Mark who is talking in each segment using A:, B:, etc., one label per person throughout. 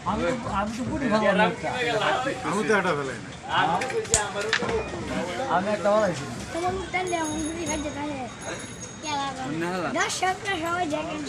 A: আমি তো পুরি ভালো একটা
B: আমি তো এটা ফেলাই না
A: আমি একটা বলাইছি
C: তোমার মুখটা লেমন পুরি খাইতে থাকে কে লাগা দর্শকরা সবাই দেখেন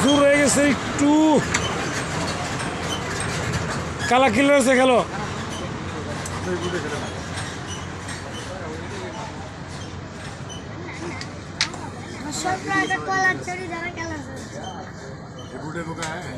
D: দূর হয়ে গেছে একটু কালা কিলার আছে খেলো
B: बुढ़े को का है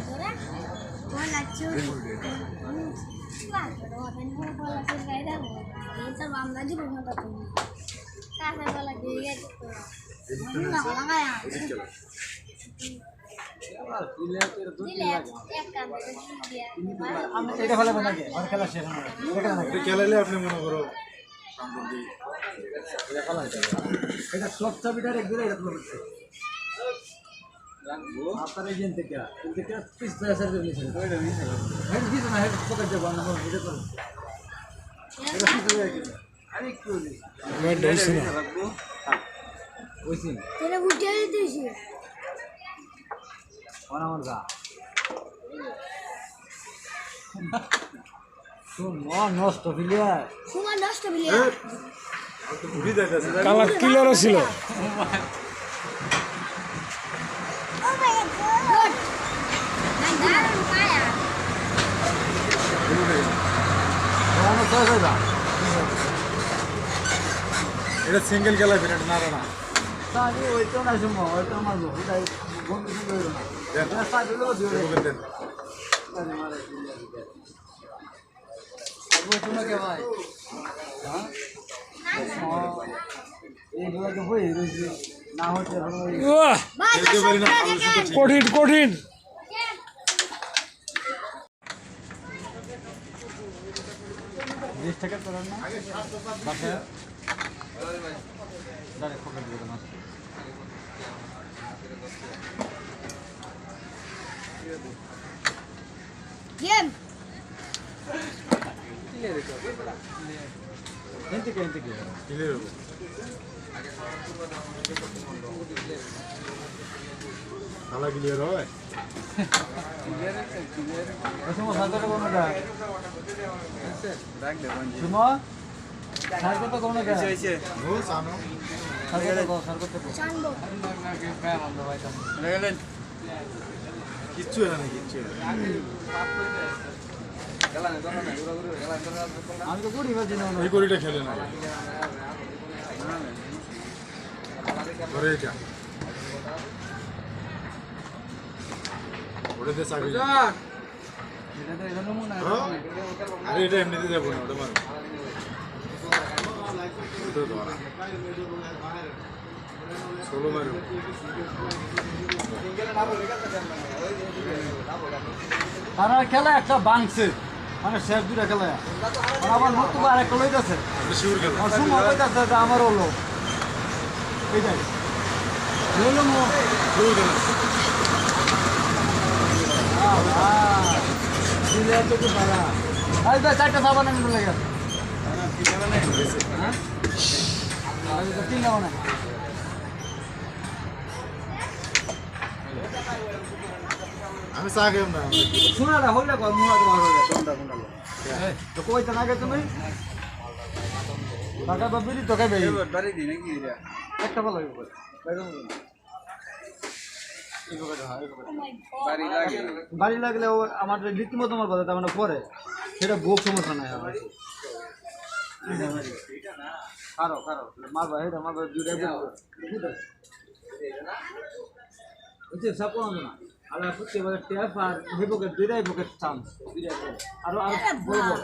A: এটা ফেলাবো নাকি আর খেলা শেষ হবে
B: এটা খেলালে আপনি মনে করো
A: এটা সব চাবিটার এক দূরে এটা পড়ছে আপনার এজেন্ট থেকে পিস্তা এসে দিয়েছে ওইটা দিয়েছে হেড দিতে না হেড পকেট দেব না এটা করুন এটা পিস্তা দিয়ে কি আরে একটু দিই
D: मैं डोल से ना
A: ওইসিন
C: তেরে উঠে দিয়েছি
A: ওনা মনগা তো নষ্ট ফিলিয়া
C: তোমার নষ্ট বিলিয়া
B: আর তো বুড়ি দেখাছে
D: কালা কিলার ছিল
C: ও মাই গড দারুণ পায়া
A: ওনা তো যাবা
B: এটা সিঙ্গেল খেলা বিরাট না না
A: তাই ওইটা না জমো ওইটা আমার ওইটাই বন্ধু শুরু হলো না এটা সাইড হলো দিও
B: দেখো দেন
A: আরে মারে ফিলিয়া দিকে আবু তুমি কে ভাই হ্যাঁ এইগুলো তো হয়ে রয়েছে না হচ্ছে
D: ওয়াহ
B: খেলতে পারি না আমি শুধু ঠিক
D: কঠিন কঠিন
A: জিনিস টাকা করার না বাসা ডাইরেক্ট পকেট দিয়ে না
C: গেম
A: এনতে কি
B: ক্লিয়ার হবে খেলা ক্লিয়ার হয়
A: সুমো সার্কটা কোন না সুমো সার্কটা কোন না
B: ও সানো
A: সার্কটা
C: জানবো
B: কিচ্ছু না কিচ্ছু
A: আমি তো গুড়ি বাজি না
B: এই করিটা খেলে না ধরে এটা ওটা দিয়ে চাবি
A: এটা তো এটা নমুনা
B: আরে এটা এমনিতে যাবো না ওটা মারো ওটা ধরা ষোলো মারো
A: তারা খেলা একটা বাংছে মানে শেষ দুটা খেলা আবার নতুন আর একটা লইতেছে
B: শিউর খেলা
A: সুমো লইতেছে আমার হলো এইটাই হলো মো
B: শিউর খেলা
A: দিলে তো কি পারা আই তো চারটা সাবান আনতে লাগে হ্যাঁ আরে তো তিন নাও না
B: আমি চা খেলাম না
A: শোনা না হইলে কর মুড়া তোমার হইলে দন্ডা গুন্ডালো তো কইতে না গে তুমি টাকা তো বিলি তো খাবে বাড়ি দি নাকি একটা ভালো হইব বাড়ি লাগলে আমার রীতিমতো আমার কথা তার মানে পরে সেটা ভোগ সমস্যা নাই আমার খারো খারো মারবা এটা মারবা দুইটা বুঝছে সব কোনো না আলা প্রত্যেক বার ট্যাপ আর হেবোকে দুইটাই বুকের চান্স দুইটাই আরো আর বলবো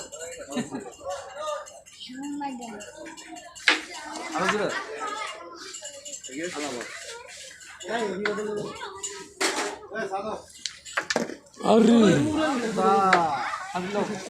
A: আরো দিলে ঠিক আছে আলাদা এই ভিডিও দিলে
D: আরে
A: বা আদলো